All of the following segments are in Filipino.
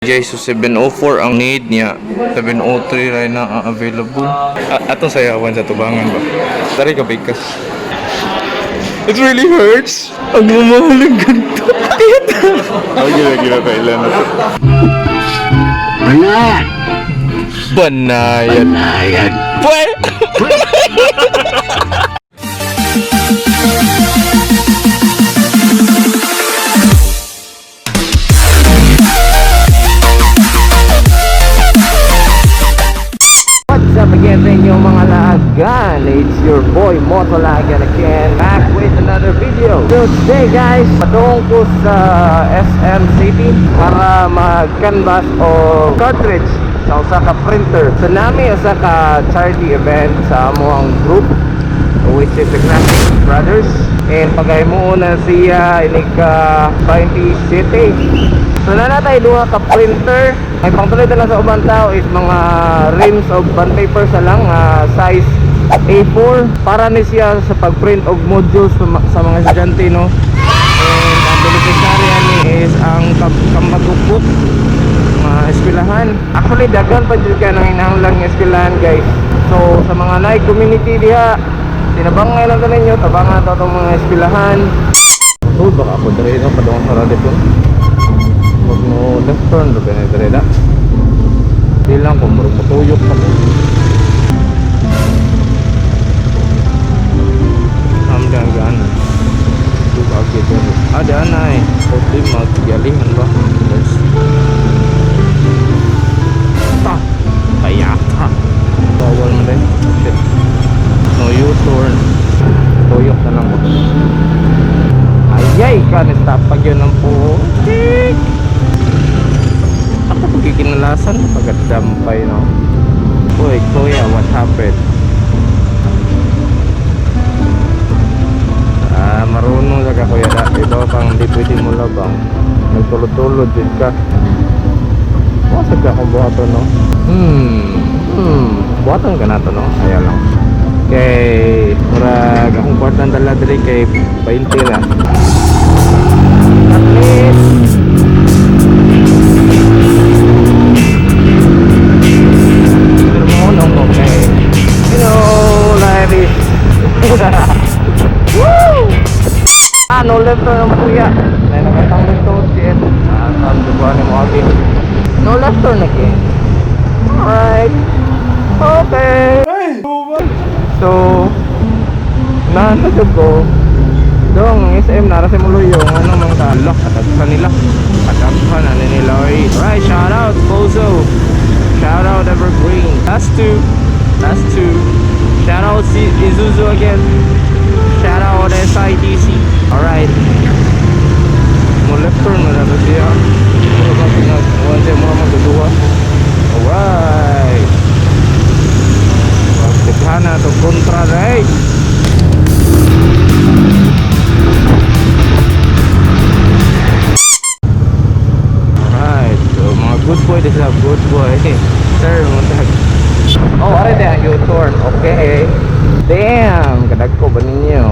Jay, so 704 ang need niya. 703 rin na available. Atong sayawan sa tubangan ba? Tari ka bikas. It really hurts. Ang mamahaling ganito. Oh, gila kailan na to. Banayan! Banayan. Banayan! Pwe! What's up again sa inyo mga laagan? It's your boy Motolagan again, back with another video. So today guys, patungo ko sa SM City para mag-canvas o cartridge sa usa ka printer. So nami usa ka charity event sa amuang group, which is the Graphic Brothers, and pagahimo na siya ini ka 20 City. So na natay duha ka printer. Ay pangtuloy na lang sa ubang tao is mga rims of bond paper sa lang, size A4 para ni siya sa pagprint og modules sa mga estudyante, no. And ang beneficiary ni is ang kamatupot mga eskwelahan. Actually daghan pa jud kay nang hinahanglang eskwelahan guys. So sa mga like community diha, tinabangay lang ninyo, tabangan to tong mga eskwelahan. So baka ako diri no padung sa radyo. Huwag mo left turn, rupi na ito reda. Hindi lang kung marunong matuyok na mo. Samdang gana. Ito ba agad yun? Ada na eh. Pwede mag-galingan ba? Yes. Ta! Kaya ka! Bawal mo rin. Shit. No U-turn. Tuyok na lang mo. Ayay ka! Nastapag yun ng putik! Ako pagkikinalasan pagkadampay, no. Uy kuya, what happened? Marunong ka kuya dati ba pang di pwede mo labang nagtulod-tulod din ka. Wasag ka kung buhato, no. Buhaton ka na to, no. Ayaw lang kay murag akong kwartang dala dali kay 20 na at least. Okay. You know, life is woo! No left turn ang puya. May nakatang left turn din. Saan duguan ni mo again. No left turn again. Alright. Okay. So, nasa ko dong SM nara sa mulo yung ano mga kalok at kanila. Pagkampan na nila. Alright, shout out Bozo. Shout out Evergreen. That's two. Shout out Isuzu again. Shout out SITC. Alright. Mo left turn na nato siya. Mura ba pinag-1 siya mura magdudua. Alright. Pagkikhan na ito kontra right. Alright. So mga good boy, this is a good boy. Sir, oh, are they ang U-turn? Okay. Damn, kadag ko ba ninyo?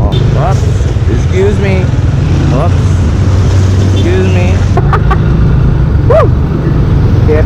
Oops, excuse me. Oops, excuse me. Woo! Shit.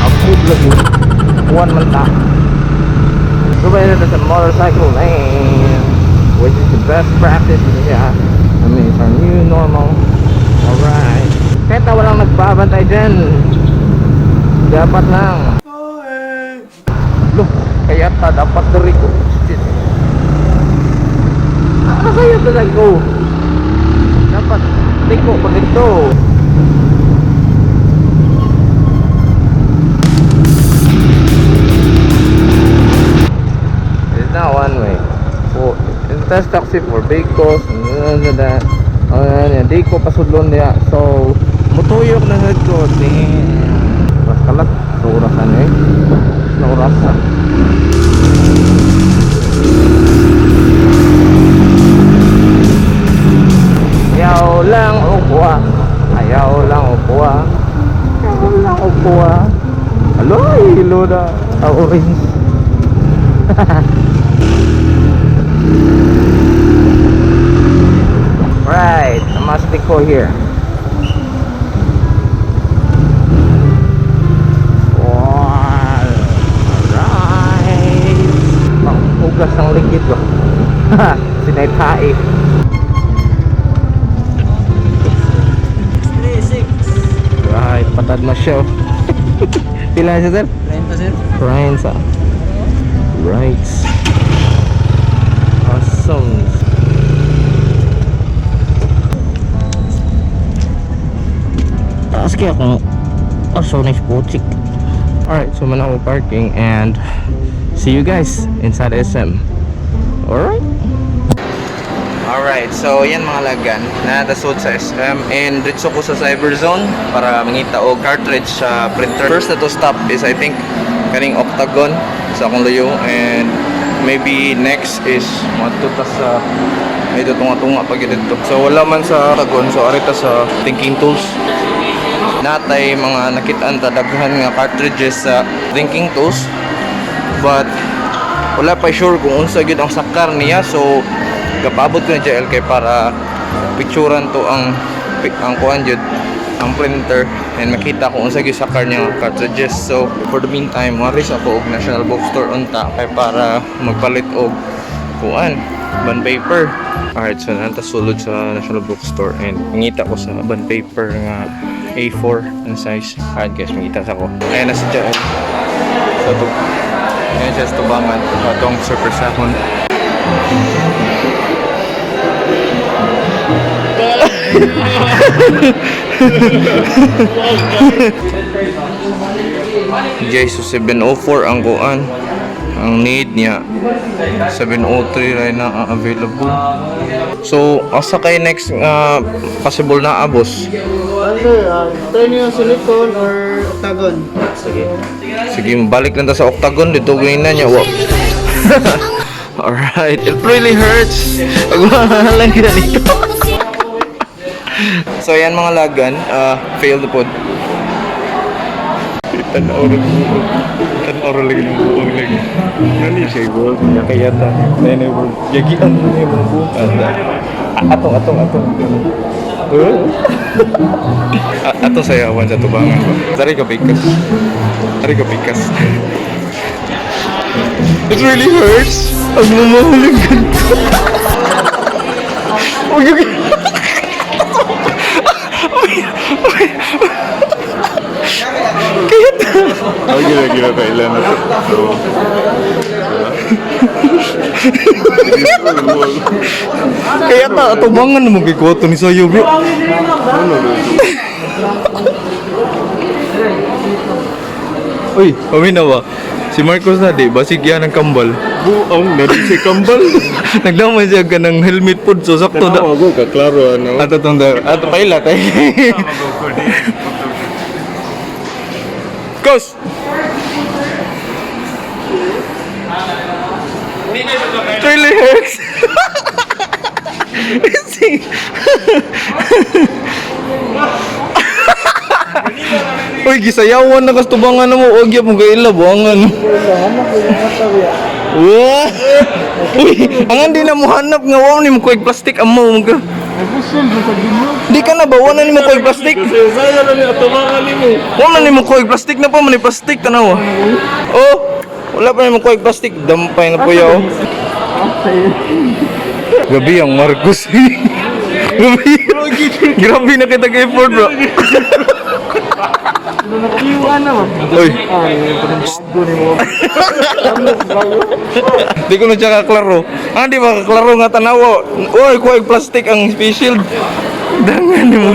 Apud lagi. One manta. So ba yun sa motorcycle lane, which is the best practice. Yeah, I mean it's our new normal. Alright, kahit na walang nagbabantay dyan, dapat lang. Look, kaya ta dapat dari ko. Shit. Ano sa'yo talaga ko? Dapat tiko pag ito. Not one way. That's taxi for vehicles. Di ko pasudlon niya. So, mutuyok na head ko. Mas kalat. So, urasan eh. Naurasan. Ayaw lang upuha. Ayaw lang upuha. Ayaw lang upuha. Aloy, hilo na. Orange. Right, I must be cool here. Wow, alright. Panghugas ng likid ko. Sinaytae. 3-6. Right, patad na siya. Pila siya, sir? 30, sir. Ryan sa. Right. Awesome. Taas kaya kung so nice pochik. Alright, so man ako parking and see you guys inside SM. Alright. Alright, so yan mga lagan, nadasod sa SM and dito ko sa Cyberzone para mangita o cartridge sa printer. First na to stop is I think kaning Octagon sa akong layo and maybe next is matuta sa medyo tunga-tunga pag dito. So wala man sa Octagon, so arita sa Thinking Tools. Natay mga nakitaan daghan nga cartridges sa Thinking Tools but wala pa sure kung unsa gyud ang sakar niya, so kapabot ko na dyan kay para picturean to ang kuan jud ang printer and makita kung unsa gyud sakar niya cartridges. So for the meantime maris ako og National Bookstore unta kay para magpalit og kuan bond paper. Alright, so nanta sulod sa National Bookstore and ngita ko sa bond paper nga A4 ang size. Alright guys, makita sa ko. Ayan na si Jael. So to ayan siya sa tubangan itong super sahon. Jesus, 704 ang kuan. Ang need niya 703 rin na available. So asa kay next possible na abos? Try nyo yung silicone or octagon. Sige, balik lang ta sa Octagon dito gawin na niya. Wow. Alright, it really hurts. Agmahalan kita nito. So yan mga lagan, failed po. Tan-oro lagi ng buong lagi. Nani siya bro, kaya ta. Nene bro, yagian mo niya mga buong. Atong. Atong sayawan sa tubangan ba? Dari ka pikas. It really hurts. Ang mamahaling ganito. Gila kailan na to. Kaya ta atubangan na magkikoto ni sayo bro. Uy, pamina ba? Si Marcos na di, basig yan ang kambal. Buong na rin si Kambal. Nagdamay siya ka ng helmet po, so sakto da. Ako ka, klaro ano. Ato tong da, ato paila tayo. Kos! It really hurts. See? Uy, gisayawan na kastubangan mo. Huwag yan mong kaila, buwangan. Wah! Uy, ang hindi na mo hanap nga. Wow, ni mo kuwag plastic ang mo. Di ka na ba? Wala ni mo kuwag plastic. Saya na niya, tumangan ni mo. Wala ni mo kuwag plastic na pa. Mani plastic, tanawa. Oh, wala pa ni mo kuwag plastic. Dampay na po yaw. Gabi ang Marcos. Gabi. Grabe na kita kay-effort bro. Uy. Di ko na siya kaklaro. Di ba kaklaro nga tanawo. Uy, kuwag plastic ang face shield. Dangan ni mo.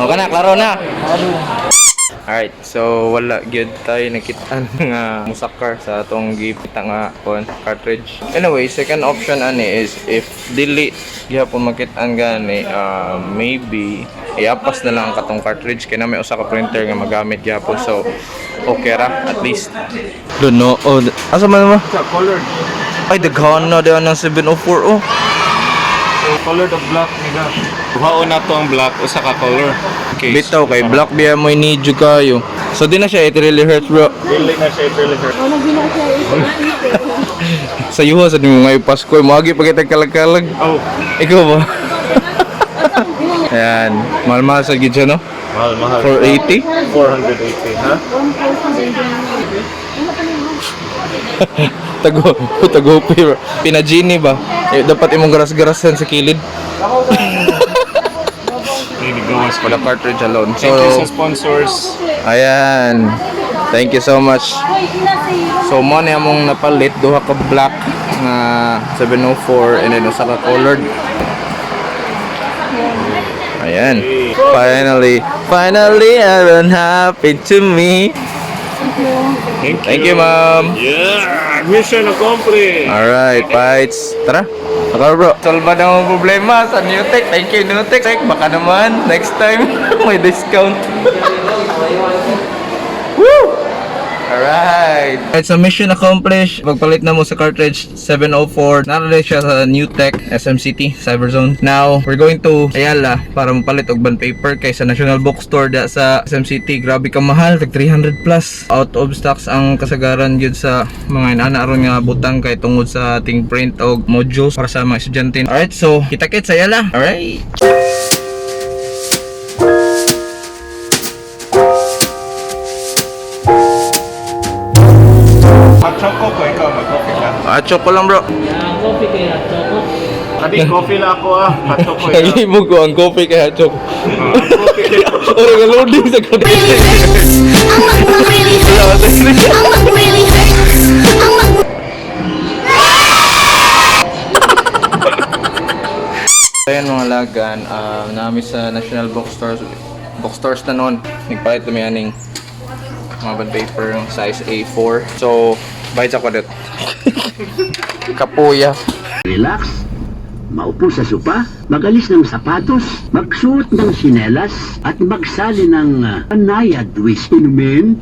O ka na, klaro na. Alright, so wala gyud tayo nakitaan nga musakar sa atong gipita nga kon cartridge. Anyway, second option ani is if dili gyapon makitaan gani, maybe iapas na lang ang katong cartridge kay na may usa ka printer nga magamit gyapon, so okay ra at least. Don't know. Oh, asa man mo? Sa color. Ay, daghan na diyan ng 704 oh. colored of black nila. Kuhaon na to ang black o sa ka-color. Okay. Bitaw kay black biya mo need jud kayo. So di na siya it really hurts bro. Dili na siya really hurt. Ano gina siya Sa yuha sa nimo ngay Pasko mo agi pa kita kalag-kalag. Oh, Ikaw ba? Ayan, mahal-mahal sa gid siya no? mahal. 480. 480, ha? Tago pinagini ba? Eh, dapat imong garas-garasan sa kilid. Hindi gawas For the cartridge alone. Thank you sa So, sponsors. ayan. Thank you so much. So, mo na among napalit duha ka black na 704 and then usa ka colored. Ayan. Finally, everyone happy to me. Thank you, ma'am. Yeah! Mission accomplished! Alright, fights. Tara. Ako bro. Solba na ang problema sa Newtek. Thank you, Newtek. Baka naman, next time, may discount. Woo! Alright. Alright, so mission accomplished. Pagpalit na mo sa cartridge 704. Naroon siya sa Newtek SMCT Cyberzone. Now, we're going to Ayala para mapalit og bond paper kay sa National Bookstore da sa SMCT. Grabe ka mahal, tag 300 plus. Out of stocks ang kasagaran yun sa mga inana aron nga butang kay tungod sa ating print og modules para sa mga estudyante. Alright, so kita-kits sa Ayala. Alright. Hot choco ko, ikaw mag-coffee lang. Acho ko lang bro. Ang coffee kaya chocolate. Sabi, coffee lang ako Hot choco ikaw. Lagi mo ko ang coffee kay Acho. Coffee kayo. Ora ka loading sa coffee. Ayan mga lagan, namin sa National Bookstores na noon. Nagpalit kami aning mga bond paper ng size A4. So, bayad ako dito. Kapuya. Relax, maupo sa sopa, magalis ng sapatos, magsuot ng sinelas, at magsali ng panayad with inumin.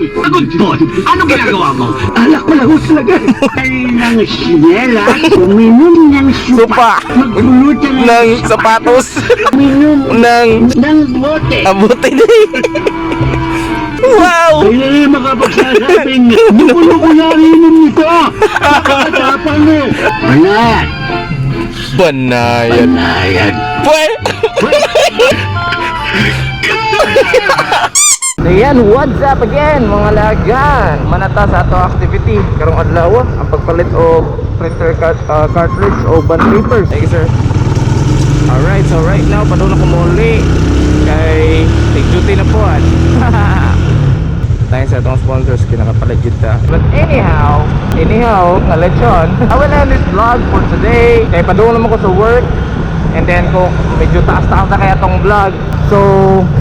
Pagod po! Ano ginagawa mo? Alak ko lang ho talaga. Ay, ng sinelas, uminom ng sopa, magpulot Ng sapatos. uminom ng bote. Abuti din. Wow! Ay na makapagsasabing, bukulo ko narinig nito! Nakakatapang mo! Panayad! Banayan. Panayad! Pwe! So yan, what's up again mga lagan? Manata sa ato activity karong adlaw ang pagpalit og printer cartridge o bond papers. Thank you sir. Alright, so right now padung na ko muli kay take duty na po at thanks sa atong sponsors kinakapalit jud ta. But anyhow, lechon, I will end this vlog for today. Kay padung naman ko sa work and then kung medyo taas-taas na kaya tong vlog. So,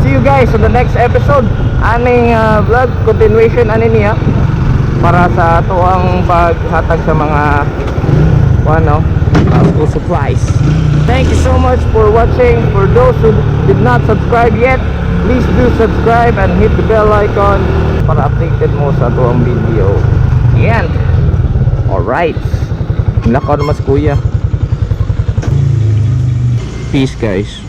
see you guys on the next episode. Aning vlog continuation ani niya para sa ato ang paghatag sa mga school supplies. Thank you so much for watching. For those who did not subscribe yet, please do subscribe and hit the bell icon para updated mo sa ato ang video. Yan. Alright. Nakaw naman si kuya. Peace guys.